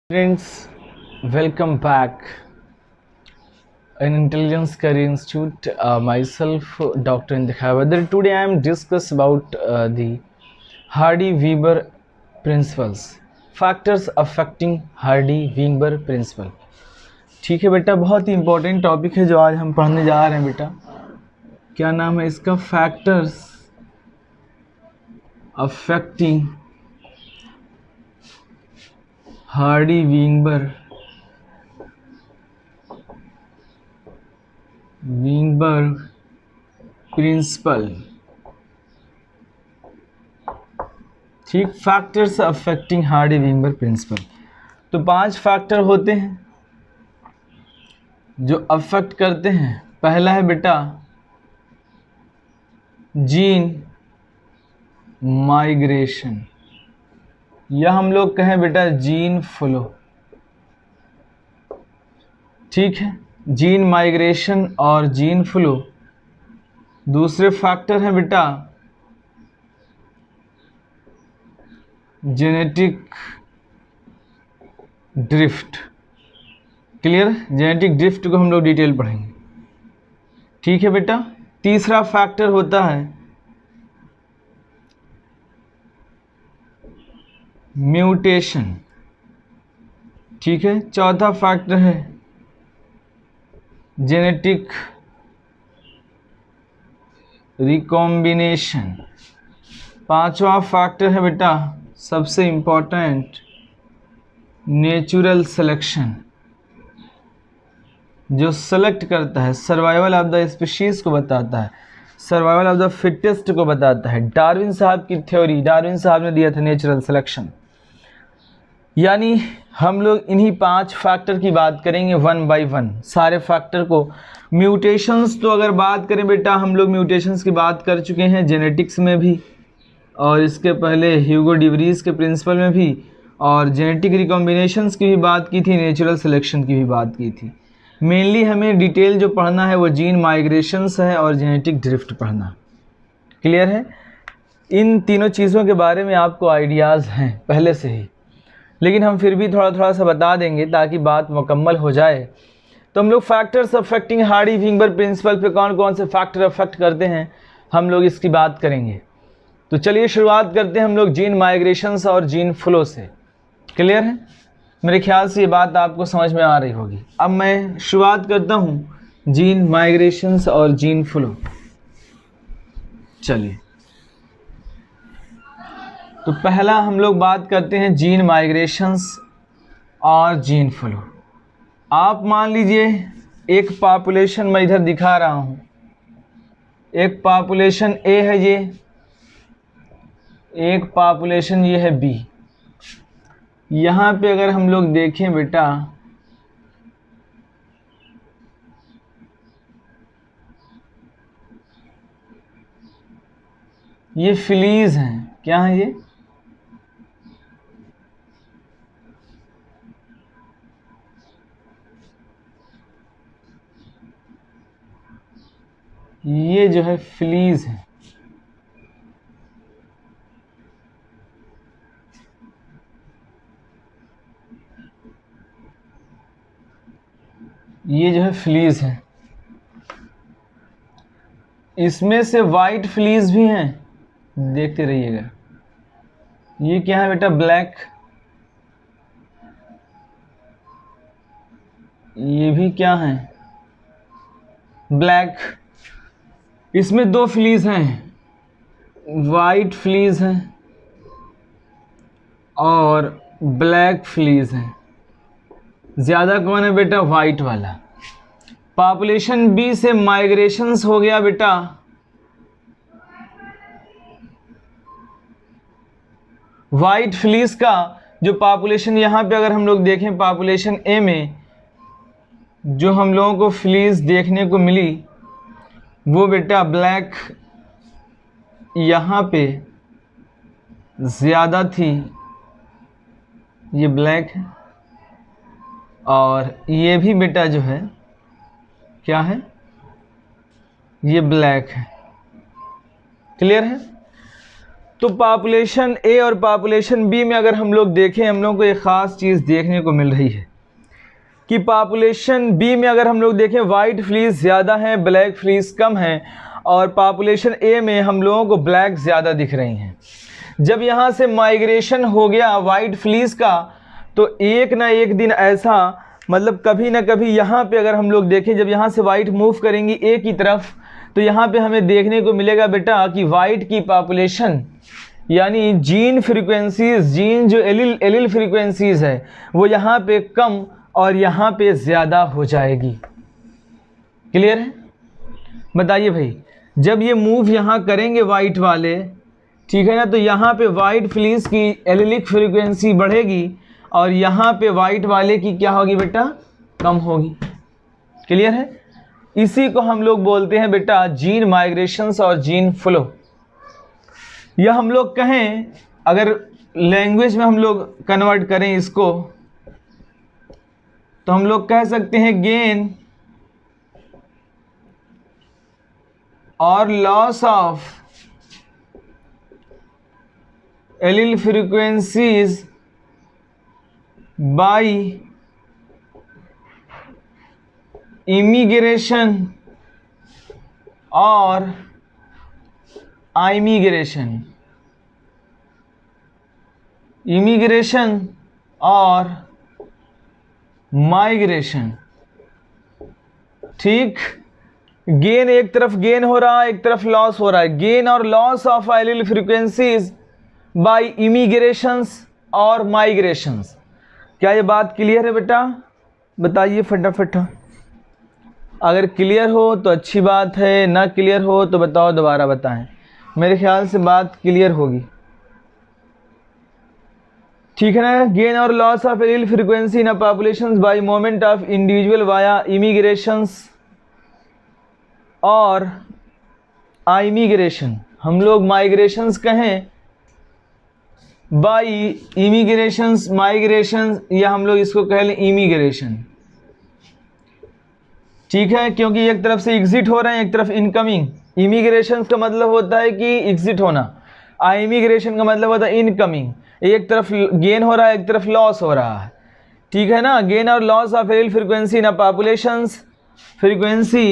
Friends, welcome back in Intelligence Career Institute. Myself, Dr. Indikha Badr. Today I am discuss about the Hardy-Weber principles, factors affecting Hardy-Weber principle. ठीक है बेटा, बहुत ही important topic है जो आज हम पढ़ने जा रहे हैं बेटा. क्या नाम है इसका? Factors affecting Hardy-Weber principle. ठीक, फैक्टर्स अफेक्टिंग Hardy-Weber प्रिंसिपल. तो 5 फैक्टर होते हैं जो अफेक्ट करते हैं. पहला है बेटा जीन माइग्रेशन, या हम लोग कहें बेटा जीन फ्लो. ठीक है, जीन माइग्रेशन और जीन फ्लो. दूसरे फैक्टर हैं बेटा genetic drift. Clear? Genetic drift को हम लोग डिटेल पढ़ेंगे. ठीक है बेटा. तीसरा फैक्टर होता है म्यूटेशन. ठीक है. चौथा फैक्टर है जेनेटिक रिकॉम्बिनेशन. पांचवा फैक्टर है बेटा सबसे इंपॉर्टेंट नेचुरल सिलेक्शन, जो सेलेक्ट करता है, सर्वाइवल ऑफ द स्पीशीज को बताता है, सर्वाइवल ऑफ द फिटेस्ट को बताता है. डार्विन साहब की थ्योरी, डार्विन साहब ने दिया था नेचुरल सिलेक्शन. यानी हम लोग इन्हीं 5 फैक्टर की बात करेंगे वन बाय वन, सारे फैक्टर को. म्यूटेशंस तो अगर बात करें बेटा, हम लोग म्यूटेशंस की बात कर चुके हैं जेनेटिक्स में भी, और इसके पहले ह्यूगो डिवरीज के प्रिंसिपल में भी, और जेनेटिक रिकॉम्बिनेशंस की भी बात की थी, नेचुरल सिलेक्शन की भी बात की थी. मेनली हमें डिटेल जो पढ़ना है वो जीन माइग्रेशंस है और जेनेटिक ड्रिफ्ट पढ़ना. क्लियर है? इन तीनों चीज़ों के बारे में आपको आइडियाज़ हैं पहले से ही, लेकिन हम फिर भी थोड़ा थोड़ा सा बता देंगे ताकि बात मुकम्मल हो जाए. तो हम लोग फैक्टर्स अफेक्टिंग Hardy-Weber प्रिंसिपल पे कौन कौन से फैक्टर अफेक्ट करते हैं हम लोग इसकी बात करेंगे. तो चलिए शुरुआत करते हैं हम लोग जीन माइग्रेशंस और जीन फ्लो से. क्लियर है? मेरे ख्याल से ये बात आपको समझ में आ रही होगी. अब मैं शुरुआत करता हूँ जीन माइग्रेशंस और जीन फ्लो. चलिए, तो पहला हम लोग बात करते हैं जीन माइग्रेशंस और जीन फ्लो. आप मान लीजिए एक पॉपुलेशन मैं इधर दिखा रहा हूँ, एक पॉपुलेशन ए है ये, एक पॉपुलेशन ये है बी. यहाँ पे अगर हम लोग देखें बेटा, ये फ्लीज हैं. क्या है ये? ये जो है फ्लीज है. ये जो है फ्लीज है. इसमें से वाइट फ्लीज भी हैं, देखते रहिएगा. ये क्या है बेटा? ब्लैक. ये भी क्या है? ब्लैक. इसमें 2 फ्लीज हैं, वाइट फ्लीज हैं और ब्लैक फ्लीज हैं. ज़्यादा कौन है बेटा? वाइट वाला. पॉपुलेशन बी से माइग्रेशंस हो गया बेटा वाइट फ्लीज का. जो पॉपुलेशन यहाँ पे अगर हम लोग देखें पॉपुलेशन ए में जो हम लोगों को फ्लीज देखने को मिली वो बेटा ब्लैक यहाँ पे ज़्यादा थी. ये ब्लैक है और ये भी बेटा जो है क्या है? ये ब्लैक है. क्लियर है? तो पॉपुलेशन ए और पॉपुलेशन बी में अगर हम लोग देखें, हम लोग को एक ख़ास चीज़ देखने को मिल रही है कि पॉपुलेशन बी में अगर हम लोग देखें वाइट फ्लीस ज़्यादा हैं, ब्लैक फ्लीस कम हैं, और पॉपुलेशन ए में हम लोगों को ब्लैक ज़्यादा दिख रही हैं। जब यहाँ से माइग्रेशन हो गया वाइट फ्लीस का, तो एक ना एक दिन ऐसा, मतलब कभी ना कभी यहाँ पे अगर हम लोग देखें, जब यहाँ से वाइट मूव करेंगी ए की तरफ, तो यहाँ पे हमें देखने को मिलेगा बेटा कि वाइट की पॉपुलेशन यानी जीन फ्रीक्वेंसीज, जीन जो एलिल फ्रीक्वेंसीज है वो यहाँ पे कम और यहाँ पे ज़्यादा हो जाएगी। क्लियर है? बताइए भाई, जब ये मूव यहाँ करेंगे वाइट वाले, ठीक है ना, तो यहाँ पे वाइट फ्लीस की एलिलिक फ्रीक्वेंसी बढ़ेगी और यहाँ पे वाइट वाले की क्या होगी बेटा? कम होगी। क्लियर है? इसी को हम लोग बोलते हैं बेटा जीन माइग्रेशंस और जीन फ्लो। या हम लोग कहें, अगर लैंग्वेज में हम लोग कन्वर्ट करें इसको, तो हम लोग कह सकते हैं गेन और loss of allele frequencies by immigration और आइमिग्रेशन, इमिग्रेशन और माइग्रेशन। ठीक, गेन एक तरफ गेन हो रहा है, एक तरफ लॉस हो रहा है। गेन और loss of allele frequencies by immigrations और माइग्रेशंस। क्या ये बात क्लियर है बेटा? बताइए फटाफट। अगर क्लियर हो तो अच्छी बात है, ना क्लियर हो तो बताओ, दोबारा बताएं। मेरे ख्याल से बात क्लियर होगी। ठीक है ना? गेन और loss of allele frequency in populations by movement of individual via immigrations और आइमिग्रेशन। हम लोग माइग्रेशंस कहें, बाय इमिग्रेशंस, माइग्रेशंस, या हम लोग इसको कह लें इमिग्रेशन। ठीक है, क्योंकि एक तरफ से एग्जिट हो रहे हैं, एक तरफ इनकमिंग। इमिग्रेशन का मतलब होता है कि एग्जिट होना, इमिग्रेशन का मतलब होता है इनकमिंग। एक तरफ गेन हो रहा है, एक तरफ लॉस हो रहा है। ठीक है ना? गेन और loss of allele frequency in populations, frequency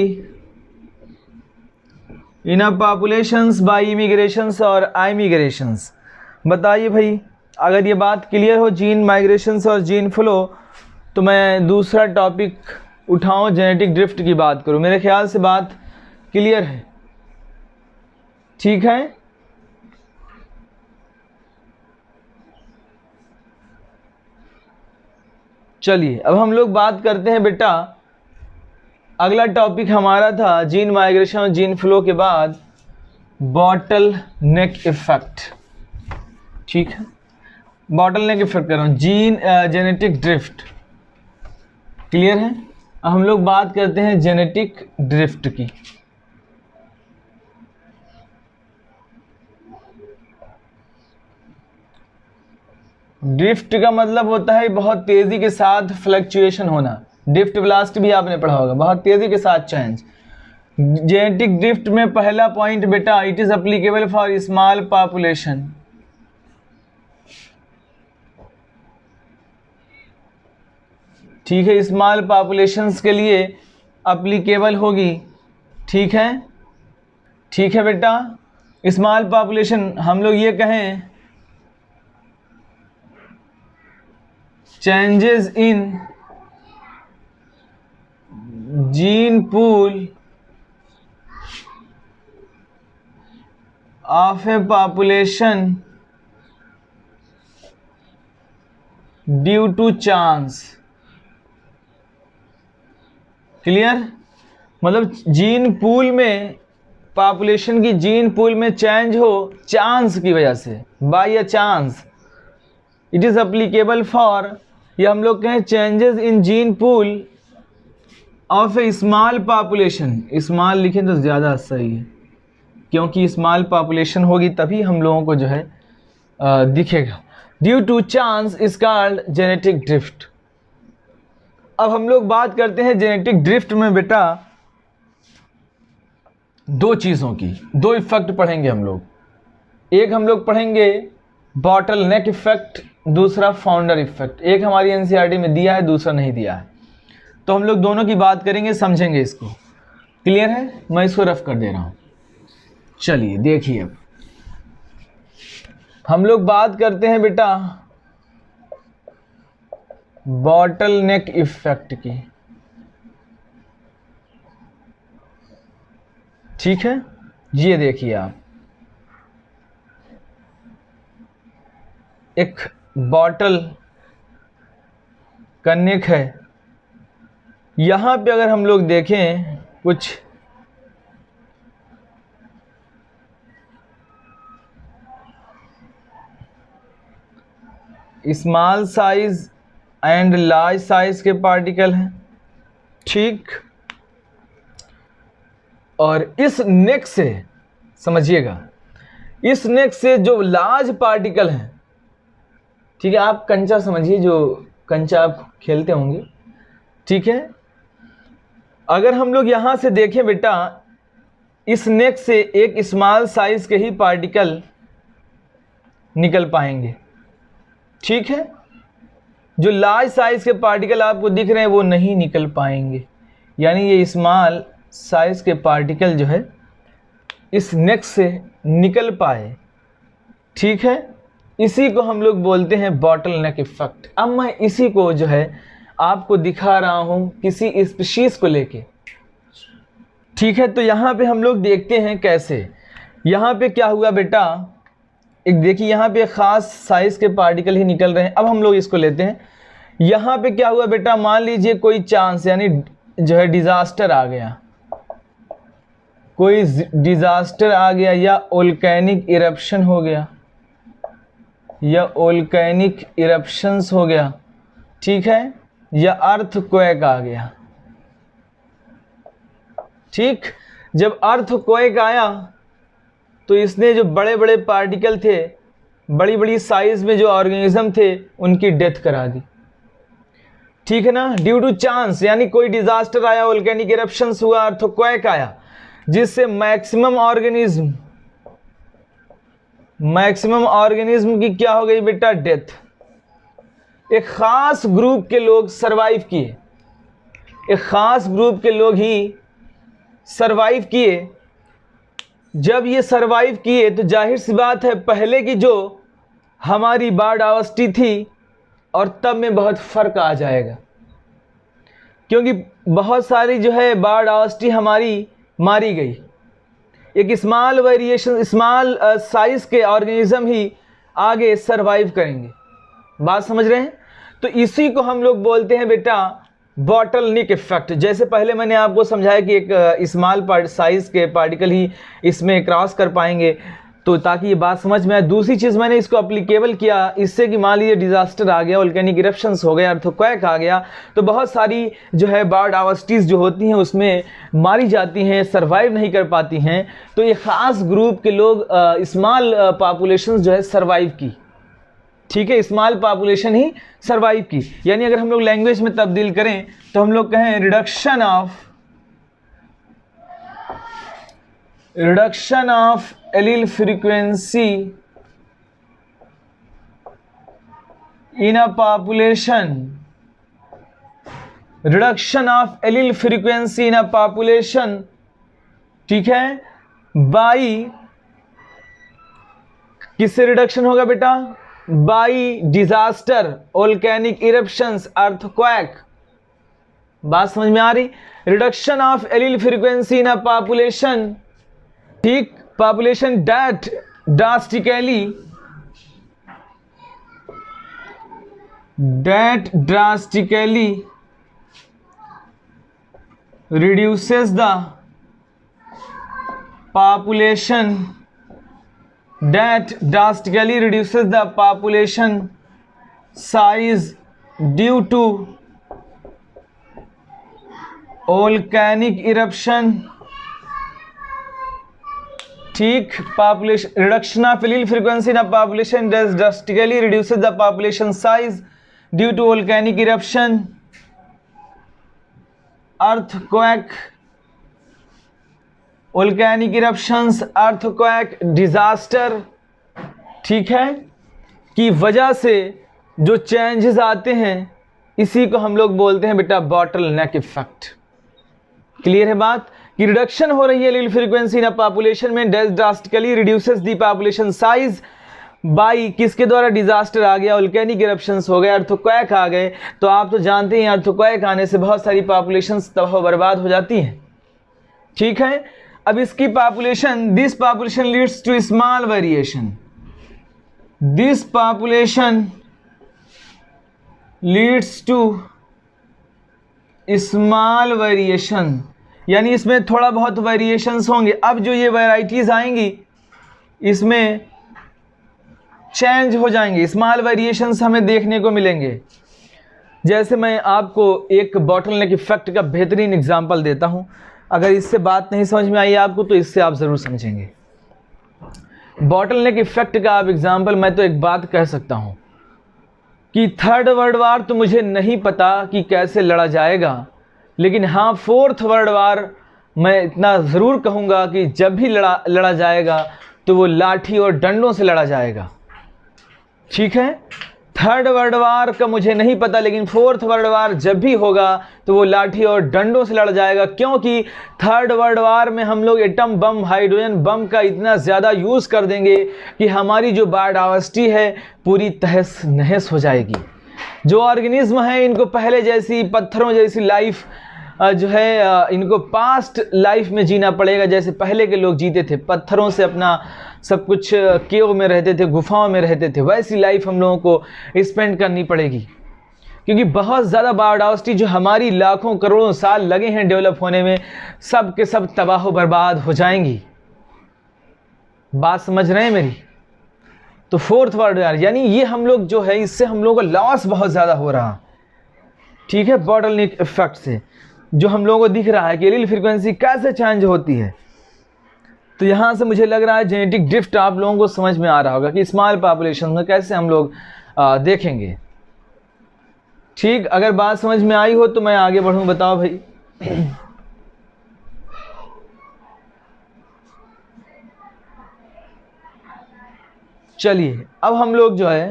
in populations by immigrations और आइमिग्रेशंस। बताइए भाई, अगर ये बात क्लियर हो जीन माइग्रेशंस और जीन फ्लो, तो मैं दूसरा टॉपिक उठाऊं, जेनेटिक ड्रिफ्ट की बात करूं। मेरे ख्याल से बात क्लियर है। ठीक है? चलिए अब हम लोग बात करते हैं बेटा, अगला टॉपिक हमारा था जीन माइग्रेशन और जीन फ्लो के बाद बॉटल नेक इफेक्ट। ठीक है, बॉटल नेक इफेक्ट कर रहा हूँ, जीन जेनेटिक ड्रिफ्ट। क्लियर है? अब हम लोग बात करते हैं जेनेटिक ड्रिफ्ट की। ड्रिफ्ट का मतलब होता है बहुत तेजी के साथ फ्लक्चुएशन होना। ड्रिफ्ट वेलोसिटी भी आपने पढ़ा होगा, बहुत तेजी के साथ चेंज। जेनेटिक ड्रिफ्ट में पहला पॉइंट बेटा, it is applicable for small population. ठीक है, स्मॉल पॉपुलेशंस के लिए एप्लीकेबल होगी। ठीक है? ठीक है बेटा, स्मॉल पॉपुलेशन हम लोग ये कहें changes in gene pool of a population due to chance. Clear? मतलब जीन पूल में, पॉपुलेशन की जीन पूल में चेंज हो चांस की वजह से, by a chance. It is applicable for, या हम लोग कहें changes in gene pool of a small population. Small लिखें तो ज़्यादा सही है, क्योंकि स्मॉल पॉपुलेशन होगी तभी हम लोगों को जो है दिखेगा। Due to chance is called genetic drift. अब हम लोग बात करते हैं जेनेटिक ड्रिफ्ट में बेटा दो चीज़ों की, दो इफेक्ट पढ़ेंगे हम लोग। एक हम लोग पढ़ेंगे बॉटल नेक इफेक्ट, दूसरा फाउंडर इफेक्ट। एक हमारी एनसीईआरटी में दिया है, दूसरा नहीं दिया है, तो हम लोग दोनों की बात करेंगे, समझेंगे इसको। क्लियर है? मैं इसको रफ कर दे रहा हूं। चलिए देखिए, अब हम लोग बात करते हैं बेटा बॉटल नेक इफेक्ट की। ठीक है, ये देखिए आप, एक बॉटल का नेक है। यहां पे अगर हम लोग देखें कुछ small size and large size के पार्टिकल हैं, ठीक। और इस नेक से समझिएगा, इस नेक से जो लार्ज पार्टिकल हैं, ठीक है, आप कंचा समझिए, जो कंचा आप खेलते होंगे, ठीक है। अगर हम लोग यहां से देखें बेटा, इस नेक से एक स्मॉल साइज के ही पार्टिकल निकल पाएंगे, ठीक है। जो लार्ज साइज के पार्टिकल आपको दिख रहे हैं वो नहीं निकल पाएंगे, यानी ये स्मॉल साइज के पार्टिकल जो है इस नेक से निकल पाए, ठीक है। इसी को हम लोग बोलते हैं बॉटल नेक इफेक्ट। अब मैं इसी को जो है आपको दिखा रहा हूं किसी स्पीशीज को लेके, ठीक है। तो यहां पे हम लोग देखते हैं कैसे, यहां पे क्या हुआ बेटा, एक देखिए यहां पे खास साइज के पार्टिकल ही निकल रहे हैं। अब हम लोग इसको लेते हैं, यहां पे क्या हुआ बेटा, मान लीजिए कोई चांस यानी जो है डिजास्टर आ गया, कोई डिजास्टर आ गया, या वोल्केनिक इरप्शन हो गया, या वोल्केनिक इरप्शंस हो गया, ठीक है, या अर्थक्वेक आ गया, ठीक। जब अर्थक्वेक आया तो इसने जो बड़े बड़े पार्टिकल थे, बड़ी बड़ी साइज में जो ऑर्गेनिज्म थे, उनकी डेथ करा दी, ठीक है ना। ड्यू टू चांस, यानी कोई डिजास्टर आया, वोल्केनिक इरप्शंस हुआ, अर्थक्वेक आया, जिससे मैक्सिमम ऑर्गेनिज्म की क्या हो गई बेटा, डेथ। एक खास ग्रुप के लोग सरवाइव किए, एक खास ग्रुप के लोग ही सरवाइव किए। जब ये सरवाइव किए तो जाहिर सी बात है पहले की जो हमारी बाढ़ डाइवर्सिटी थी और तब में बहुत फर्क आ जाएगा, क्योंकि बहुत सारी जो है बाढ़ डाइवर्सिटी हमारी मारी गई। एक स्मॉल वेरिएशन, स्मॉल साइज के ऑर्गेनिज्म ही आगे सरवाइव करेंगे, बात समझ रहे हैं। तो इसी को हम लोग बोलते हैं बेटा बॉटल नेक इफेक्ट। जैसे पहले मैंने आपको समझाया कि एक स्मॉल साइज के पार्टिकल ही इसमें क्रॉस कर पाएंगे, तो ताकि ये बात समझ में आए। दूसरी चीज़ मैंने इसको अप्लीकेबल किया इससे कि मान लीजिए डिजास्टर आ गया, वोल्केनिक इरप्शंस हो गया, अर्थक्वेक आ गया, तो बहुत सारी जो है बाढ़ डाइवर्सिटीज़ जो होती हैं उसमें मारी जाती हैं, सरवाइव नहीं कर पाती हैं। तो ये ख़ास ग्रुप के लोग स्मॉल पॉपुलेशन जो है सरवाइव की, ठीक है, स्मॉल पॉपुलेशन ही सरवाइव की। यानी अगर हम लोग लैंग्वेज में तब्दील करें तो हम लोग कहें reduction of allele frequency in a population, reduction of allele frequency in a population, ठीक है, बाई, किससे रिडक्शन होगा बेटा, by disaster, volcanic eruptions, earthquake. बात समझ में आ रही? Reduction of allele frequency in a population, ठीक, population that drastically reduces the population, that drastically reduces the population size due to volcanic eruption, ठीक। Population, reduction of allele frequency in a population drastically reduces the population size due to volcanic eruption, earthquake, volcanic eruptions, earthquake, disaster, ठीक है, की वजह से जो changes आते हैं इसी को हम लोग बोलते हैं बेटा बॉटल नेक इफेक्ट। क्लियर है बात कि रिडक्शन हो रही है एलील फ्रीक्वेंसी इन पॉपुलेशन में, drastically reduces the population size by किसके द्वारा, डिजास्टर आ गया, वोल्केनिक इरप्शंस हो गए, अर्थक्वेक आ गए। तो आप तो जानते हैं अर्थक्वेक आने से बहुत सारी पॉपुलेशंस तबाह बर्बाद हो जाती हैं। ठीक है, अब इसकी population, this population leads to small variation, this population leads to small variation, यानी इसमें थोड़ा बहुत वेरिएशंस होंगे। अब जो ये वैरायटीज आएंगी इसमें चेंज हो जाएंगे, स्मॉल वेरिएशंस हमें देखने को मिलेंगे। जैसे मैं आपको एक बॉटलनेक इफेक्ट का बेहतरीन एग्जांपल देता हूं, अगर इससे बात नहीं समझ में आई आपको तो इससे आप ज़रूर समझेंगे। बॉटलनेक इफेक्ट का आप एग्जांपल, मैं तो एक बात कह सकता हूं कि थर्ड वर्ल्ड वार तो मुझे नहीं पता कि कैसे लड़ा जाएगा, लेकिन हाँ फोर्थ वर्ल्ड वार मैं इतना ज़रूर कहूँगा कि जब भी लड़ा जाएगा तो वो लाठी और डंडों से लड़ा जाएगा। ठीक है, थर्ड वर्ल्ड वार का मुझे नहीं पता, लेकिन फोर्थ वर्ल्ड वार जब भी होगा तो वो लाठी और डंडों से लड़ा जाएगा, क्योंकि थर्ड वर्ल्ड वार में हम लोग एटम बम, हाइड्रोजन बम का इतना ज़्यादा यूज़ कर देंगे कि हमारी जो बायोडाइवर्सिटी है पूरी तहस नहस हो जाएगी। जो ऑर्गेनिज्म है इनको पहले जैसी पत्थरों जैसी लाइफ जो है इनको पास्ट लाइफ में जीना पड़ेगा, जैसे पहले के लोग जीते थे, पत्थरों से अपना सब कुछ केव में रहते थे, गुफाओं में रहते थे, वैसी लाइफ हम लोगों को स्पेंड करनी पड़ेगी, क्योंकि बहुत ज़्यादा बायोडाइवर्सिटी जो हमारी लाखों करोड़ों साल लगे हैं डेवलप होने में, सब के सब तबाह बर्बाद हो जाएंगी। बात समझ रहे हैं मेरी? तो फोर्थ वर्ल्ड वार यानी ये हम लोग जो है इससे हम लोगों को लॉस बहुत ज़्यादा हो रहा। ठीक है, बॉटलनेक इफेक्ट से जो हम लोगों को दिख रहा है कि एलील फ्रीक्वेंसी कैसे चेंज होती है। तो यहाँ से मुझे लग रहा है जेनेटिक ड्रिफ्ट आप लोगों को समझ में आ रहा होगा कि स्मॉल पॉपुलेशन में कैसे हम लोग देखेंगे। ठीक, अगर बात समझ में आई हो तो मैं आगे बढ़ूँ, बताओ भाई। चलिए अब हम लोग जो है,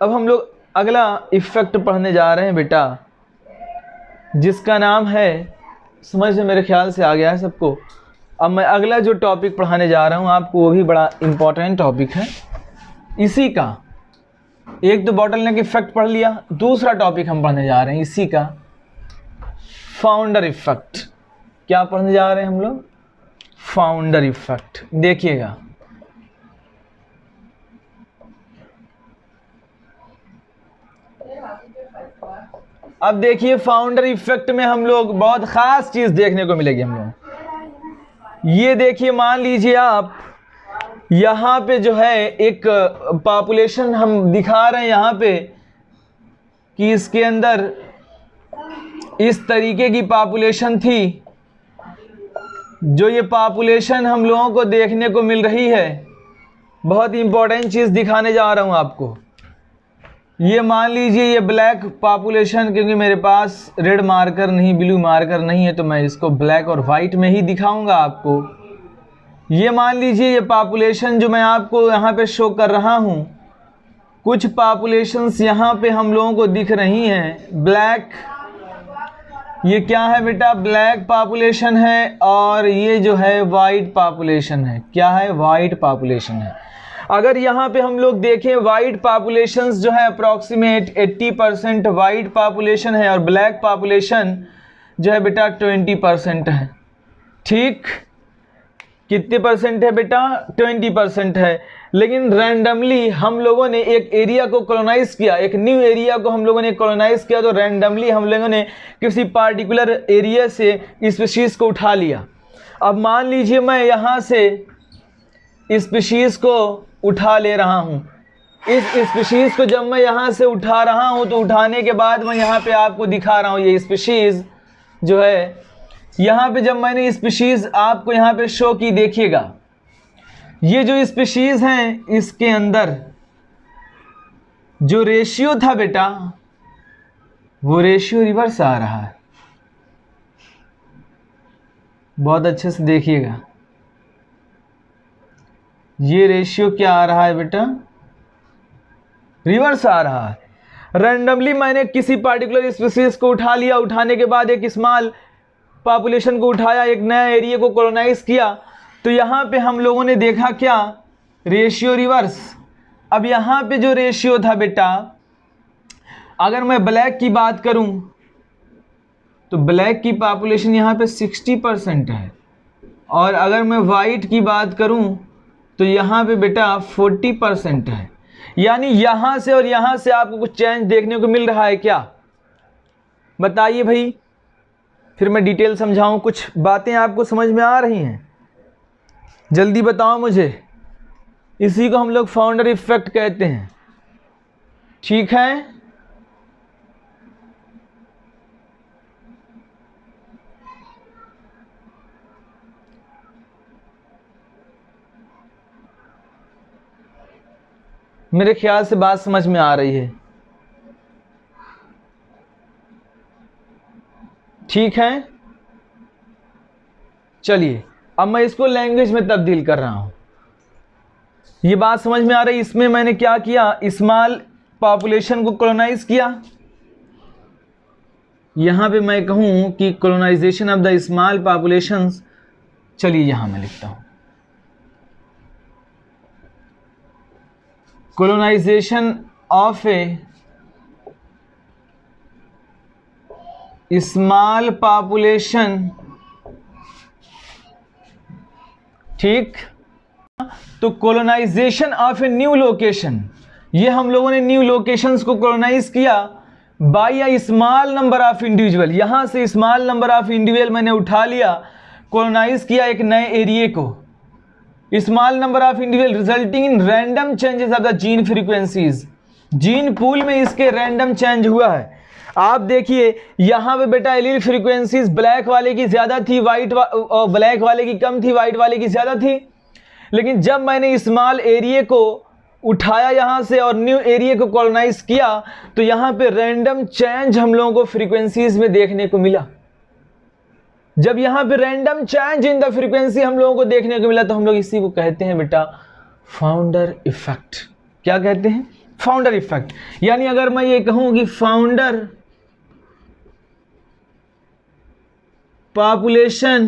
अब हम लोग अगला इफेक्ट पढ़ने जा रहे हैं बेटा, जिसका नाम है, समझ में मेरे ख्याल से आ गया है सबको। अब मैं अगला जो टॉपिक पढ़ाने जा रहा हूँ आपको वो भी बड़ा इम्पोर्टेंट टॉपिक है इसी का। एक तो बॉटलनेक इफेक्ट पढ़ लिया, दूसरा टॉपिक हम पढ़ने जा रहे हैं इसी का, फाउंडर इफेक्ट। क्या पढ़ने जा रहे हैं हम लोग? Founder effect. देखिएगा, अब देखिए फाउंडर इफेक्ट में हम लोग बहुत ख़ास चीज़ देखने को मिलेगी हम लोग। ये देखिए, मान लीजिए आप यहाँ पे जो है एक पॉपुलेशन हम दिखा रहे हैं यहाँ पे कि इसके अंदर इस तरीके की पॉपुलेशन थी। जो ये पॉपुलेशन हम लोगों को देखने को मिल रही है, बहुत इंपॉर्टेंट चीज़ दिखाने जा रहा हूँ आपको। ये मान लीजिए ये ब्लैक पॉपुलेशन, क्योंकि मेरे पास रेड मार्कर नहीं, ब्लू मार्कर नहीं है, तो मैं इसको ब्लैक और वाइट में ही दिखाऊंगा आपको। ये मान लीजिए ये पॉपुलेशन जो मैं आपको यहाँ पे शो कर रहा हूँ, कुछ पॉपुलेशंस यहाँ पे हम लोगों को दिख रही हैं ब्लैक। ये क्या है बेटा? ब्लैक पॉपुलेशन है, और ये जो है वाइट पॉपुलेशन है। क्या है? वाइट पॉपुलेशन है। अगर यहाँ पे हम लोग देखें, वाइट पॉपुलेशंस जो है अप्रॉक्सीमेट 80% वाइट पॉपुलेशन है, और ब्लैक पॉपुलेशन जो है बेटा 20% है। ठीक, कितने परसेंट है बेटा? 20% है। लेकिन रैंडमली हम लोगों ने एक एरिया को कॉलोनाइज किया, एक न्यू एरिया को हम लोगों ने कॉलोनाइज किया, तो रैंडमली हम लोगों ने किसी पार्टिकुलर एरिया से स्पीशीज़ को उठा लिया। अब मान लीजिए मैं यहाँ से स्पीशीज़ को उठा ले रहा हूँ। इस स्पीशीज़ को जब मैं यहाँ से उठा रहा हूँ, तो उठाने के बाद मैं यहाँ पे आपको दिखा रहा हूँ ये स्पीशीज़ जो है, यहाँ पे जब मैंने स्पीशीज़ आपको यहाँ पे शो की, देखिएगा ये जो स्पीशीज़ हैं इसके अंदर जो रेशियो था बेटा, वो रेशियो रिवर्स आ रहा है। बहुत अच्छे से देखिएगा, ये रेशियो क्या आ रहा है बेटा, रिवर्स आ रहा है। रैंडमली मैंने किसी पार्टिकुलर स्पीसीज को उठा लिया, उठाने के बाद एक स्मॉल पॉपुलेशन को उठाया, एक नया एरिया को कॉलोनाइज किया, तो यहाँ पे हम लोगों ने देखा क्या, रेशियो रिवर्स। अब यहाँ पे जो रेशियो था बेटा, अगर मैं ब्लैक की बात करूं तो ब्लैक की पॉपुलेशन यहाँ पे 60% है, और अगर मैं वाइट की बात करूं तो यहाँ पे बेटा 40% है। यानी यहाँ से और यहाँ से आपको कुछ चेंज देखने को मिल रहा है क्या, बताइए भाई, फिर मैं डिटेल समझाऊं, कुछ बातें आपको समझ में आ रही हैं, जल्दी बताओ मुझे। इसी को हम लोग फाउंडर इफेक्ट कहते हैं, ठीक है। मेरे ख्याल से बात समझ में आ रही है, ठीक है। चलिए अब मैं इसको लैंग्वेज में तब्दील कर रहा हूं, ये बात समझ में आ रही। इसमें मैंने क्या किया, स्मॉल पॉपुलेशन को कॉलोनाइज किया। यहां पे मैं कहूं कि colonisation of the small populations, चलिए यहां मैं लिखता हूं colonization of a small population, ठीक। तो colonization of a new location, ये हम लोगों ने न्यू लोकेशंस को colonize किया by a small number of individual. यहां से स्मॉल नंबर ऑफ इंडिविजुअल मैंने उठा लिया, colonize किया एक नए एरिया को, small number of individual resulting in random changes of the gene frequencies. Gene pool में इसके रैंडम चेंज हुआ है। आप देखिए यहाँ पे बेटा एलील फ्रीक्वेंसीज ब्लैक वाले की ज़्यादा थी, ब्लैक वाले की कम थी, वाइट वाले की ज़्यादा थी। लेकिन जब मैंने स्मॉल एरिया को उठाया यहाँ से और न्यू एरिया को कॉलोनाइज किया, तो यहाँ पे रैंडम चेंज हम लोगों को फ्रीक्वेंसीज में देखने को मिला। जब यहाँ पे random change in the frequency हम लोगों को देखने को मिला, तो हम लोग इसी को कहते हैं बेटा फाउंडर इफेक्ट। क्या कहते हैं, फाउंडर इफेक्ट। यानी अगर मैं ये कहूं कि founder population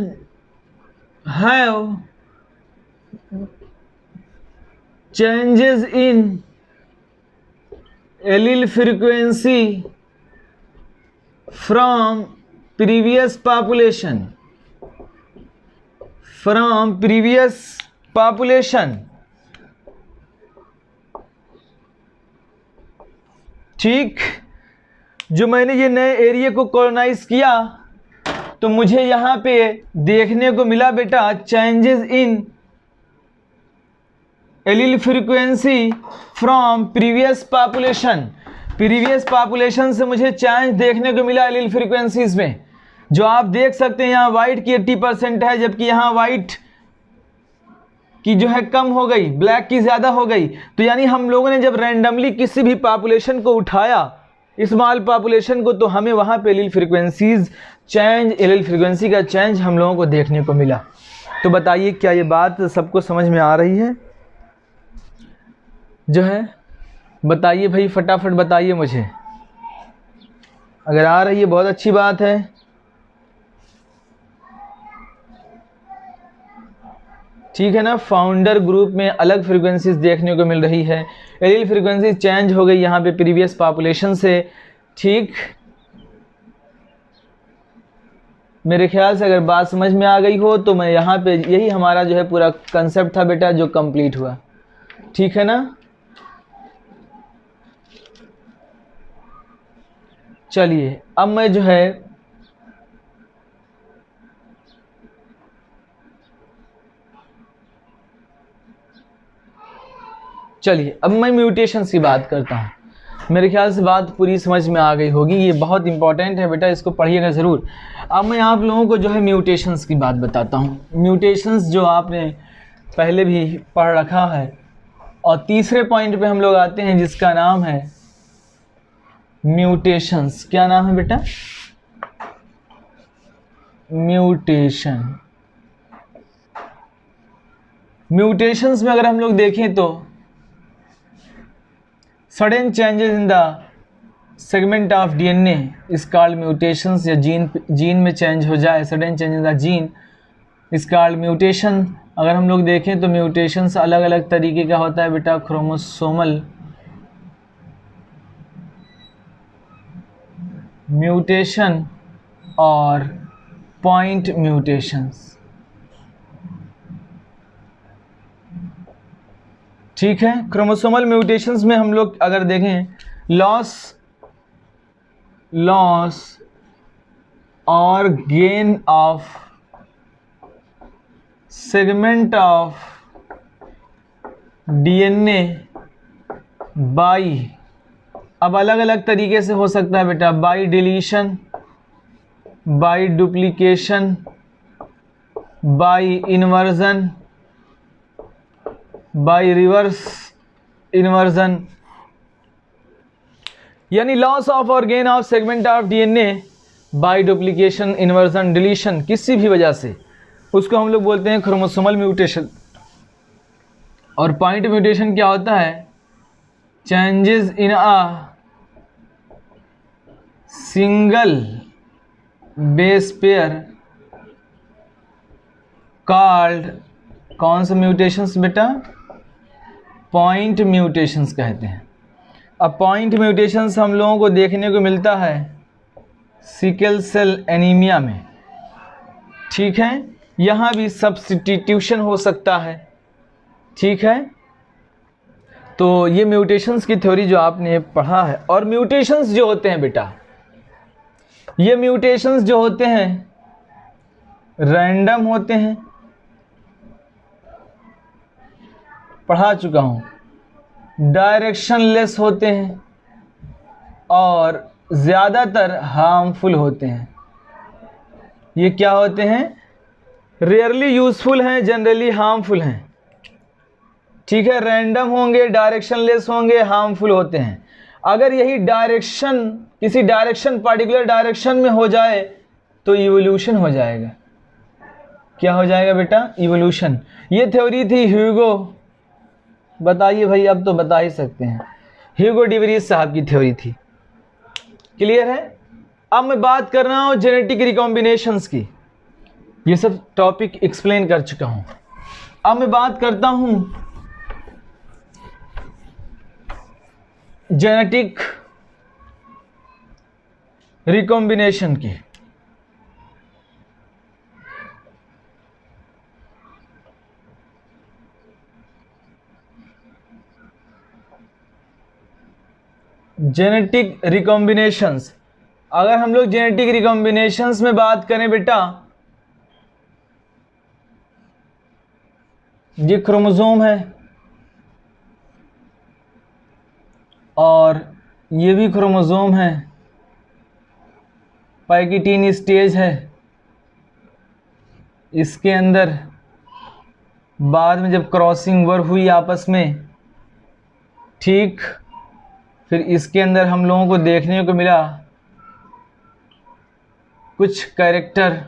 have changes in allele frequency from previous population, ठीक। जो मैंने ये नए एरिया को कॉलोनाइज किया, तो मुझे यहाँ पे देखने को मिला बेटा changes in allele frequency from previous population से मुझे चेंज देखने को मिला एलील फ्रीक्वेंसीज में। जो आप देख सकते हैं यहाँ वाइट की 80% है, जबकि यहाँ वाइट की जो है कम हो गई, ब्लैक की ज़्यादा हो गई। तो यानी हम लोगों ने जब रैंडमली किसी भी पॉपुलेशन को उठाया, स्मॉल पॉपुलेशन को, तो हमें वहाँ पे एलील फ्रीक्वेंसी का चेंज हम लोगों को देखने को मिला। तो बताइए क्या ये बात सबको समझ में आ रही है, जो है बताइए भाई, फटाफट बताइए मुझे। अगर आ रही है बहुत अच्छी बात है। ठीक है ना। फाउंडर ग्रुप में अलग फ्रीक्वेंसीज देखने को मिल रही है, एलील फ्रीक्वेंसी चेंज हो गई यहाँ पे प्रीवियस पॉपुलेशन से, ठीक। मेरे ख्याल से अगर बात समझ में आ गई हो तो मैं यहाँ पे, यही हमारा जो है पूरा कंसेप्ट था बेटा जो कंप्लीट हुआ, ठीक है ना। चलिए अब मैं जो है अब मैं म्यूटेशंस की बात करता हूँ। मेरे ख्याल से बात पूरी समझ में आ गई होगी, ये बहुत इंपॉर्टेंट है बेटा, इसको पढ़िएगा ज़रूर। अब मैं आप लोगों को जो है म्यूटेशंस की बात बताता हूँ। म्यूटेशंस जो आपने पहले भी पढ़ रखा है, और तीसरे पॉइंट पे हम लोग आते हैं जिसका नाम है म्यूटेशंस। क्या नाम है बेटा, म्यूटेशन। म्यूटेशंस में अगर हम लोग देखें तो sudden changes in the segment of DNA is called mutations, या जीन में चेंज हो जाए, sudden change in the gene is called mutation. अगर हम लोग देखें तो म्यूटेशंस अलग अलग तरीके का होता है बेटा, क्रोमोसोमल म्यूटेशन और पॉइंट म्यूटेशंस। ठीक है, क्रोमोसोमल म्यूटेशंस में हम लोग अगर देखें लॉस और gain of segment of DNA by, अब अलग अलग तरीके से हो सकता है बेटा, by deletion, by duplication, by inversion, by reverse inversion, यानी लॉस ऑफ और gain of segment of DNA by duplication, inversion, deletion, किसी भी वजह से, उसको हम लोग बोलते हैं क्रोमोसोमल म्यूटेशन। और पॉइंट म्यूटेशन क्या होता है? Changes in a single base pair called, कौन से म्यूटेशंस बेटा? पॉइंट म्यूटेशंस कहते हैं। अब पॉइंट म्यूटेशंस हम लोगों को देखने को मिलता है सिकल सेल एनीमिया में। ठीक है, यहाँ भी सब्स्टिट्यूशन हो सकता है। ठीक है, तो ये म्यूटेशंस की थ्योरी जो आपने पढ़ा है। और म्यूटेशंस जो होते हैं बेटा, ये म्यूटेशंस जो होते हैं रैंडम होते हैं, पढ़ा चुका हूँ, डायरेक्शनलेस होते हैं और ज़्यादातर हार्मफुल होते हैं। ये क्या होते हैं? रेयरली यूज़फुल हैं, जनरली हार्मफुल हैं। ठीक है, रैंडम होंगे, डायरेक्शनलेस होंगे, हार्मफुल होते हैं। अगर यही डायरेक्शन किसी डायरेक्शन पार्टिकुलर डायरेक्शन में हो जाए तो इवोल्यूशन हो जाएगा। क्या हो जाएगा बेटा? इवोल्यूशन। ये थ्योरी थी ह्यूगो, बताइए भाई, अब तो बता ही सकते हैं, ह्यूगो डी वरीज साहब की थ्योरी थी। क्लियर है? अब मैं बात कर रहा हूं जेनेटिक रिकॉम्बिनेशंस की। ये सब टॉपिक एक्सप्लेन कर चुका हूं। अब मैं बात करता हूं जेनेटिक रिकॉम्बिनेशन की। जेनेटिक रिकॉम्बिनेशंस, अगर हम लोग जेनेटिक रिकॉम्बिनेशंस में बात करें बेटा, ये क्रोमोसोम है और ये भी क्रोमोसोम है, पैकिटीन स्टेज है। इसके अंदर बाद में जब क्रॉसिंग ओवर हुई आपस में, ठीक, फिर इसके अंदर हम लोगों को देखने को मिला कुछ कैरेक्टर,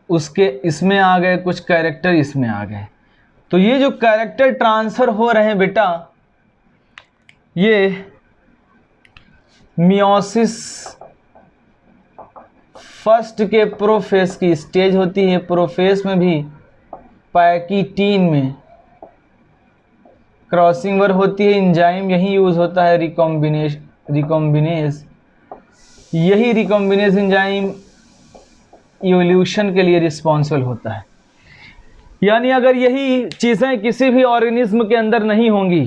उसके इसमें आ गए, कुछ कैरेक्टर इसमें आ गए। तो ये जो कैरेक्टर ट्रांसफर हो रहे हैं बेटा, ये मियोसिस फर्स्ट के प्रोफेस की स्टेज होती है। प्रोफेस में भी पैकिटीन में क्रॉसिंग ओवर होती है, एंजाइम यही यूज़ होता है, रिकॉम्बिनेज। यही रिकॉम्बिनेज एंजाइम इवोल्यूशन के लिए रिस्पॉन्सिबल होता है। यानी अगर यही चीज़ें किसी भी ऑर्गेनिज्म के अंदर नहीं होंगी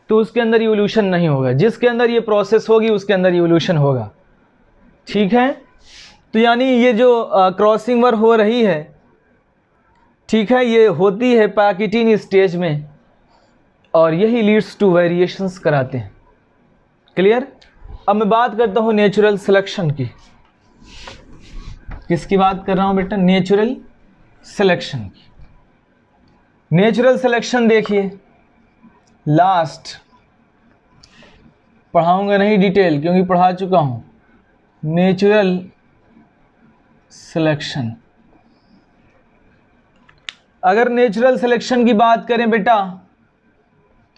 तो उसके अंदर इवोल्यूशन नहीं होगा। जिसके अंदर ये प्रोसेस होगी उसके अंदर इवोल्यूशन होगा। ठीक है, तो यानी ये जो क्रॉसिंग ओवर हो रही है, ठीक है, ये होती है पैकिटीन स्टेज में और यही लीड्स टू वेरिएशंस कराते हैं। क्लियर? अब मैं बात करता हूँ नेचुरल सिलेक्शन की। किसकी बात कर रहा हूँ बेटा? नेचुरल सिलेक्शन की। नेचुरल सिलेक्शन देखिए, लास्ट पढ़ाऊंगा नहीं डिटेल क्योंकि पढ़ा चुका हूँ। Natural selection. अगर नेचुरल सिलेक्शन की बात करें बेटा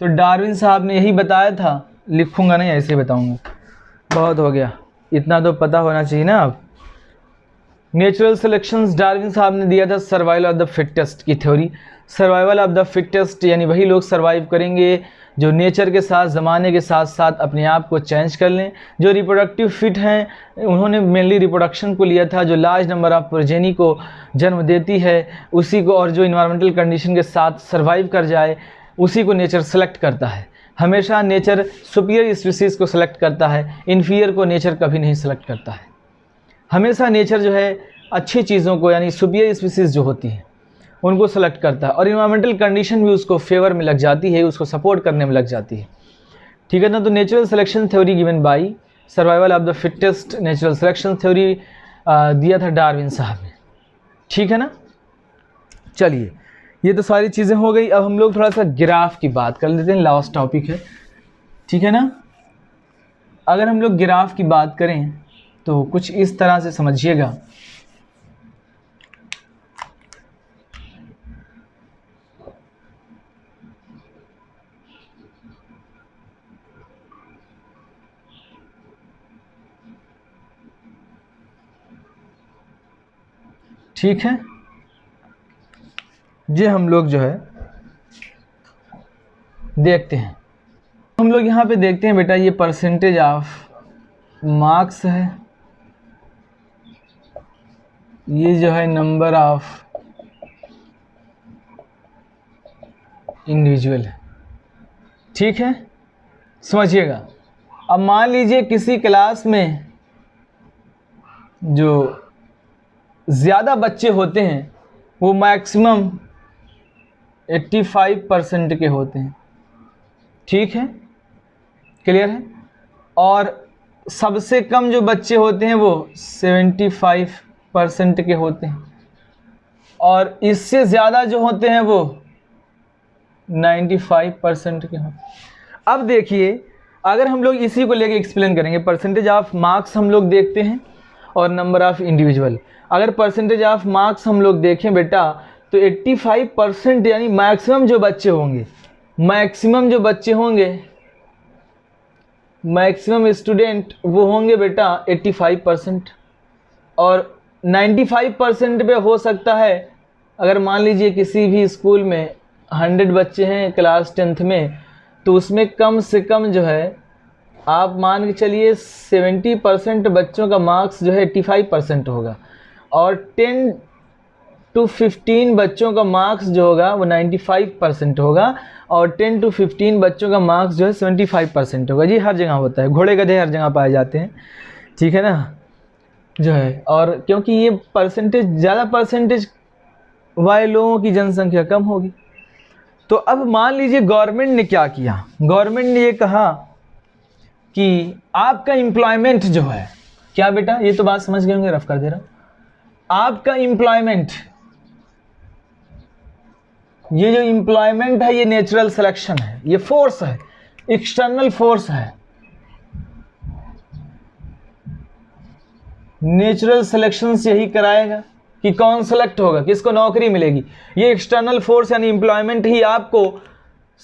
तो डार्विन साहब ने यही बताया था, लिखूंगा नहीं ऐसे ही बताऊंगा, बहुत हो गया, इतना तो पता होना चाहिए ना। अब नेचुरल सिलेक्शंस डार्विन साहब ने दिया था सर्वाइवल ऑफ द फिटेस्ट की theory. Survival of the fittest यानी वही लोग सर्वाइव करेंगे जो नेचर के साथ, ज़माने के साथ साथ अपने आप को चेंज कर लें। जो रिप्रोडक्टिव फिट हैं उन्होंने मेनली रिप्रोडक्शन को लिया था, जो लार्ज नंबर ऑफ प्रोजेनी को जन्म देती है उसी को, और जो इन्वायरमेंटल कंडीशन के साथ सर्वाइव कर जाए उसी को नेचर सेलेक्ट करता है। हमेशा नेचर सुपीरियर स्पीसीज़ को सेलेक्ट करता है, इन्फीरियर को नेचर कभी नहीं सेलेक्ट करता है। हमेशा नेचर जो है अच्छी चीज़ों को यानी सुपीरियर स्पीसीज़ जो होती हैं उनको सेलेक्ट करता है, और इन्वायरमेंटल कंडीशन भी उसको फेवर में लग जाती है, उसको सपोर्ट करने में लग जाती है। ठीक है ना। तो natural selection theory given by survival of the fittest, natural selection theory दिया था डार्विन साहब ने। ठीक है ना। चलिए ये तो सारी चीज़ें हो गई। अब हम लोग थोड़ा सा ग्राफ की बात कर लेते हैं, लास्ट टॉपिक है। ठीक है ना। अगर हम लोग ग्राफ की बात करें तो कुछ इस तरह से समझिएगा। ठीक है। ये हम लोग जो है देखते हैं, हम लोग यहाँ पे देखते हैं बेटा, ये परसेंटेज ऑफ मार्क्स है, ये जो है नंबर ऑफ इंडिविजुअल है। ठीक है, समझिएगा। अब मान लीजिए किसी क्लास में जो ज़्यादा बच्चे होते हैं वो मैक्सिमम 85% के होते हैं। ठीक है, क्लियर है। और सबसे कम जो बच्चे होते हैं वो 75% के होते हैं, और इससे ज़्यादा जो होते हैं वो 95% के होते हैं। अब देखिए, अगर हम लोग इसी को लेके एक्सप्लेन करेंगे, परसेंटेज ऑफ मार्क्स हम लोग देखते हैं और नंबर ऑफ़ इंडिविजुअल। अगर परसेंटेज ऑफ मार्क्स हम लोग देखें बेटा तो 85% यानी मैक्सिमम जो बच्चे होंगे, मैक्सिमम स्टूडेंट वो होंगे बेटा 85%, और 95% पे हो सकता है। अगर मान लीजिए किसी भी स्कूल में 100 बच्चे हैं क्लास 10th में, तो उसमें कम से कम जो है आप मान के चलिए 70% बच्चों का मार्क्स जो है 85% होगा, और 10 to 15 बच्चों का मार्क्स जो होगा वो 95% होगा, और 10 to 15 बच्चों का मार्क्स जो है 75% होगा। जी हर जगह होता है, घोड़े गधे हर जगह पाए जाते हैं। ठीक है ना, जो है, और क्योंकि ये परसेंटेज, ज़्यादा परसेंटेज वाले लोगों की जनसंख्या कम होगी। तो अब मान लीजिए गवर्नमेंट ने क्या किया, गवर्नमेंट ने ये कहा कि आपका एम्प्लॉयमेंट जो है, क्या बेटा, ये तो बात समझ गए होंगे, रफ कर दे रहा हूँ। आपका एम्प्लॉयमेंट, ये जो एम्प्लॉयमेंट है ये नेचुरल सिलेक्शन है, ये फोर्स है, एक्सटर्नल फोर्स है। नेचुरल सिलेक्शन से यही कराएगा कि कौन सेलेक्ट होगा, किसको नौकरी मिलेगी। ये एक्सटर्नल फोर्स यानी एम्प्लॉयमेंट ही आपको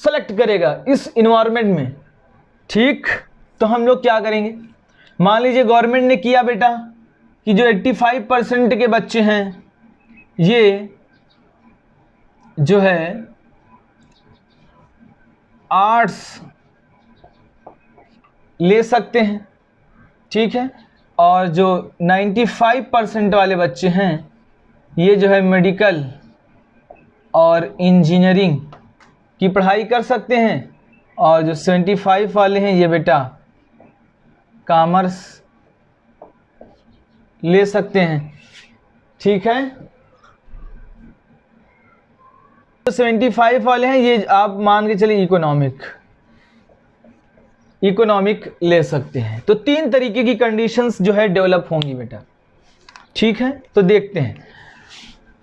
सेलेक्ट करेगा इस इन्वायरमेंट में। ठीक, तो हम लोग क्या करेंगे, मान लीजिए गवर्नमेंट ने किया बेटा कि जो 85% के बच्चे हैं ये जो है आर्ट्स ले सकते हैं। ठीक है, और जो 95% वाले बच्चे हैं ये जो है मेडिकल और इंजीनियरिंग की पढ़ाई कर सकते हैं, और जो 75 वाले हैं ये बेटा कॉमर्स ले सकते हैं। ठीक है, तो 75 वाले हैं ये आप मान के चलिए इकोनॉमिक ले सकते हैं। तो 3 तरीके की कंडीशंस जो है डेवलप होंगी बेटा। ठीक है, तो देखते हैं।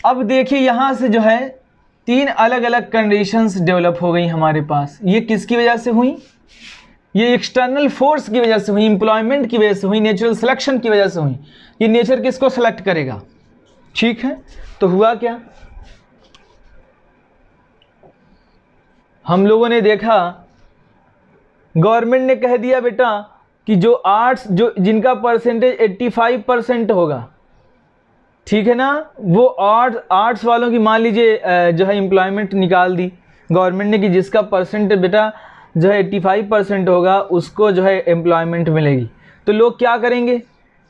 अब देखिए यहाँ से जो है 3 अलग अलग कंडीशंस डेवलप हो गई हमारे पास। ये किसकी वजह से हुई, ये एक्सटर्नल फोर्स की वजह से हुई, एम्प्लॉयमेंट की वजह से हुई, नेचुरल सिलेक्शन की वजह से हुई। ये नेचर किसको सेलेक्ट करेगा, ठीक है, तो हुआ क्या, हम लोगों ने देखा गवर्नमेंट ने कह दिया बेटा कि जो आर्ट्स जिनका परसेंटेज 85% होगा, ठीक है ना, वो आर्ट्स वालों की मान लीजिए जो है एम्प्लॉयमेंट निकाल दी गवर्नमेंट ने कि जिसका परसेंटेज बेटा जो है 85% होगा उसको जो है एम्प्लॉयमेंट मिलेगी। तो लोग क्या करेंगे,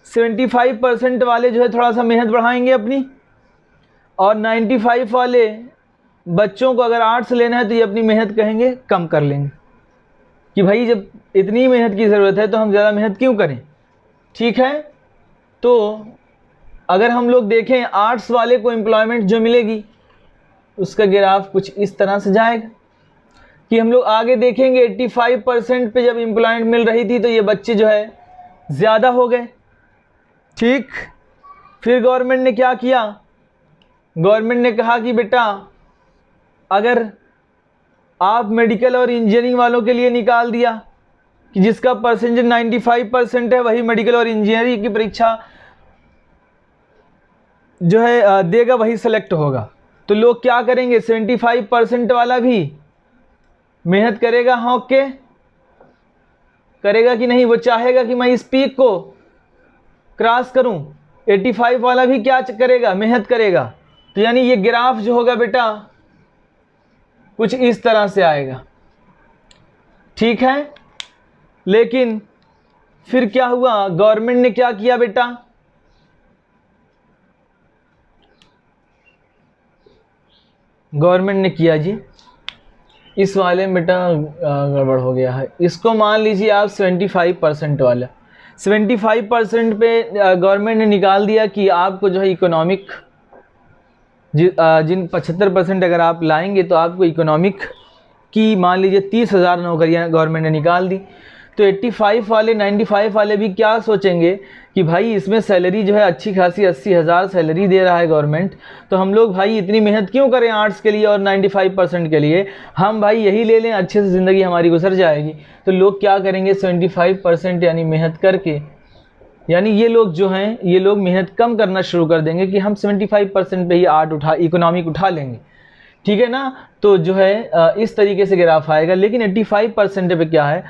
75% वाले जो है थोड़ा सा मेहनत बढ़ाएंगे अपनी, और 95 वाले बच्चों को अगर आर्ट्स लेना है तो ये अपनी मेहनत कहेंगे कम कर लेंगे कि भाई जब इतनी मेहनत की ज़रूरत है तो हम ज़्यादा मेहनत क्यों करें। ठीक है, तो अगर हम लोग देखें आर्ट्स वाले को एम्प्लॉयमेंट जो मिलेगी उसका ग्राफ कुछ इस तरह से जाएगा कि हम लोग आगे देखेंगे 85% पे जब एम्प्लॉयमेंट मिल रही थी तो ये बच्चे जो है ज़्यादा हो गए। ठीक, फिर गवर्नमेंट ने क्या किया, गवर्नमेंट ने कहा कि बेटा अगर आप मेडिकल और इंजीनियरिंग वालों के लिए निकाल दिया कि जिसका परसेंटेज 95% है वही मेडिकल और इंजीनियरिंग की परीक्षा जो है देगा, वही सेलेक्ट होगा। तो लोग क्या करेंगे, 75% वाला भी मेहनत करेगा, हॉक के करेगा कि नहीं, वो चाहेगा कि मैं इस पीक को क्रॉस करूं। 85 वाला भी क्या करेगा, मेहनत करेगा। तो यानी ये ग्राफ जो होगा बेटा कुछ इस तरह से आएगा। ठीक है, लेकिन फिर क्या हुआ, गवर्नमेंट ने क्या किया बेटा, गवर्नमेंट ने किया जी इस वाले में बेटा गड़बड़ हो गया है, इसको मान लीजिए आप 75% वाला, 75% पे गवर्नमेंट ने निकाल दिया कि आपको जो है इकोनॉमिक जिन 75% अगर आप लाएंगे तो आपको इकोनॉमिक की मान लीजिए 30,000 नौकरियां गवर्नमेंट ने निकाल दी। तो 85 वाले 95 वाले भी क्या सोचेंगे कि भाई इसमें सैलरी जो है अच्छी खासी 80,000 सैलरी दे रहा है गवर्नमेंट, तो हम लोग भाई इतनी मेहनत क्यों करें आर्ट्स के लिए और 95% के लिए, हम भाई यही ले लें, अच्छे से ज़िंदगी हमारी गुजर जाएगी। तो लोग क्या करेंगे, 75% यानी मेहनत करके, यानी ये लोग जो हैं ये लोग मेहनत कम करना शुरू कर देंगे कि हम 75% पे ही इकोनॉमिक उठा लेंगे। ठीक है ना, तो जो है इस तरीके से ग्राफ आएगा। लेकिन 85% पे क्या है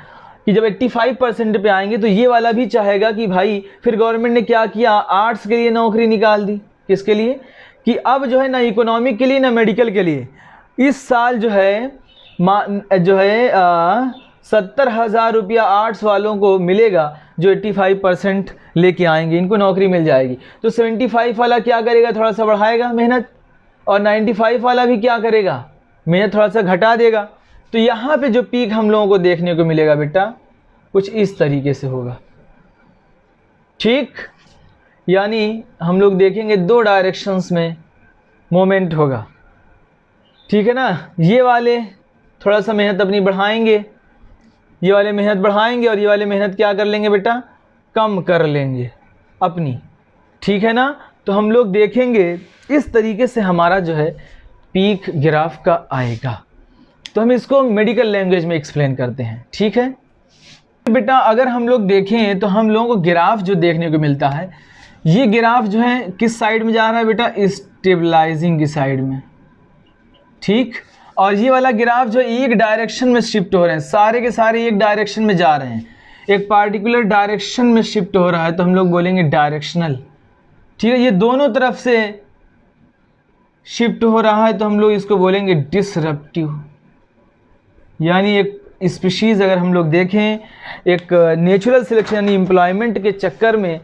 कि जब 85% पे आएंगे तो ये वाला भी चाहेगा कि भाई, फिर गवर्नमेंट ने क्या किया, आर्ट्स के लिए नौकरी निकाल दी, किसके लिए कि अब जो है ना इकोनॉमिक के लिए ना मेडिकल के लिए इस साल जो है 70,000 रुपया आर्ट्स वालों को मिलेगा जो 85% लेके आएंगे, इनको नौकरी मिल जाएगी। तो 75 वाला क्या करेगा, थोड़ा सा बढ़ाएगा मेहनत, और 95 वाला भी क्या करेगा, मेहनत थोड़ा सा घटा देगा। तो यहाँ पे जो पीक हम लोगों को देखने को मिलेगा बेटा कुछ इस तरीके से होगा। ठीक, यानी हम लोग देखेंगे 2 डायरेक्शंस में मोमेंट होगा। ठीक है ना, ये वाले थोड़ा सा मेहनत अपनी बढ़ाएंगे, ये वाले मेहनत बढ़ाएंगे और ये वाले मेहनत क्या कर लेंगे बेटा, कम कर लेंगे अपनी। ठीक है ना, तो हम लोग देखेंगे इस तरीके से हमारा जो है पीक ग्राफ का आएगा। तो हम इसको मेडिकल लैंग्वेज में एक्सप्लेन करते हैं। ठीक है बेटा, अगर हम लोग देखें तो हम लोगों को ग्राफ जो देखने को मिलता है, ये ग्राफ जो है किस साइड में जा रहा है बेटा, स्टेबलाइजिंग की साइड में। ठीक, और ये वाला ग्राफ जो एक डायरेक्शन में शिफ्ट हो रहे हैं, सारे के सारे एक डायरेक्शन में जा रहे हैं, एक पार्टिकुलर डायरेक्शन में शिफ्ट हो रहा है, तो हम लोग बोलेंगे डायरेक्शनल। ठीक है, ये दोनों तरफ से शिफ्ट हो रहा है तो हम लोग इसको बोलेंगे डिसरप्टिव। यानी एक स्पीशीज़ अगर हम लोग देखें, एक नेचुरल सिलेक्शन यानी एम्प्लॉयमेंट के चक्कर में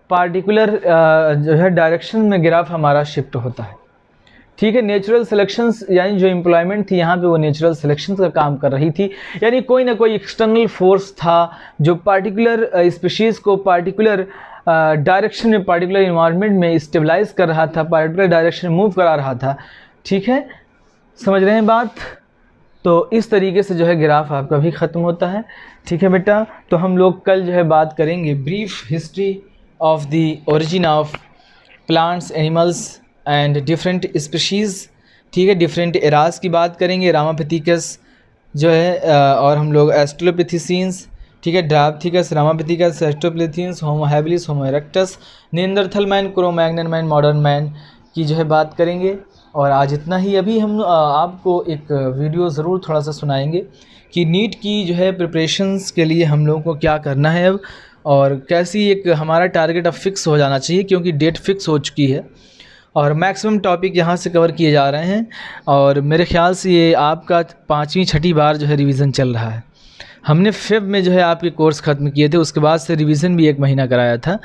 पार्टिकुलर जो है डायरेक्शन में ग्राफ हमारा शिफ्ट होता है। ठीक है, नेचुरल सिलेक्शंस यानी जो एम्प्लॉयमेंट थी यहाँ पे वो नेचुरल सिलेक्शन का काम कर रही थी, यानी कोई ना कोई एक्सटर्नल फोर्स था जो पार्टिकुलर स्पीशीज़ को पार्टिकुलर डायरेक्शन में, पार्टिकुलर इन्वायरमेंट में स्टेबलाइज कर रहा था, पार्टिकुलर डायरेक्शन में मूव करा रहा था। ठीक है, समझ रहे हैं बात। तो इस तरीके से जो है ग्राफ आपका भी ख़त्म होता है। ठीक है बेटा, तो हम लोग कल जो है बात करेंगे brief history of the origin of plants, animals and different species. ठीक है, डिफरेंट एराज की बात करेंगे, रामापिथिकस जो है और हम लोग एस्ट्रोलोपिथिसीन्स, ठीक है, Dryopithecus, Ramapithecus, australopithecines, Homo habilis, Homo erectus, Neanderthal man, Cro Magnon man, modern man, की जो है बात करेंगे। और आज इतना ही। अभी हम आपको एक वीडियो ज़रूर थोड़ा सा सुनाएंगे कि नीट की जो है प्रिपरेशंस के लिए हम लोगों को क्या करना है अब, और कैसी एक हमारा टारगेट अब फिक्स हो जाना चाहिए, क्योंकि डेट फिक्स हो चुकी है और मैक्सिमम टॉपिक यहाँ से कवर किए जा रहे हैं। और मेरे ख़्याल से ये आपका 5वीं 6ठी बार जो है रिवीज़न चल रहा है। हमने फेब में जो है आपके कोर्स ख़त्म किए थे, उसके बाद से रिवीज़न भी 1 महीना कराया था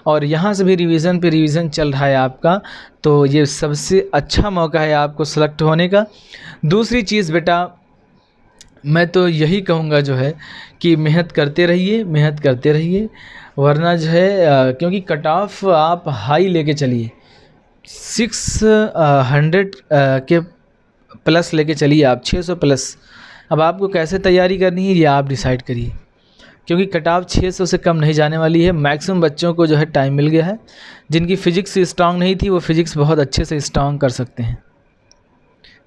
और यहाँ से भी रिवीज़न पे रिवीज़न चल रहा है आपका। तो ये सबसे अच्छा मौका है आपको सेलेक्ट होने का। दूसरी चीज़ बेटा, मैं तो यही कहूँगा जो है कि मेहनत करते रहिए, मेहनत करते रहिए, वरना जो है क्योंकि कट ऑफ आप हाई लेके चलिए, 600 के प्लस लेके चलिए आप, 600 प्लस। अब आपको कैसे तैयारी करनी है ये आप डिसाइड करिए, क्योंकि कट ऑफ 600 से कम नहीं जाने वाली है। मैक्सिमम बच्चों को जो है टाइम मिल गया है, जिनकी फ़िज़िक्स स्ट्रांग नहीं थी वो फ़िज़िक्स बहुत अच्छे से स्ट्रांग कर सकते हैं,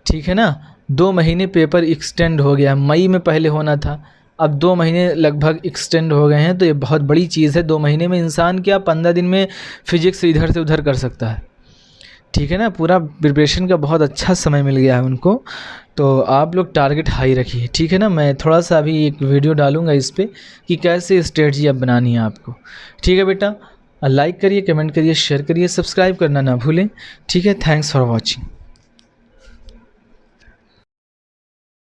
ठीक है ना। 2 महीने पेपर एक्सटेंड हो गया, मई में पहले होना था, अब 2 महीने लगभग एक्सटेंड हो गए हैं। तो ये बहुत बड़ी चीज़ है। 2 महीने में इंसान क्या 15 दिन में फ़िज़िक्स इधर से उधर कर सकता है, ठीक है ना। पूरा प्रिपरेशन का बहुत अच्छा समय मिल गया है उनको। तो आप लोग टारगेट हाई रखिए, ठीक है ना। मैं थोड़ा सा अभी एक वीडियो डालूँगा इस पर कि कैसे स्ट्रेटजी अब बनानी है आपको, ठीक है बेटा। लाइक करिए, कमेंट करिए, शेयर करिए, सब्सक्राइब करना ना भूलें, ठीक है। Thanks for watching.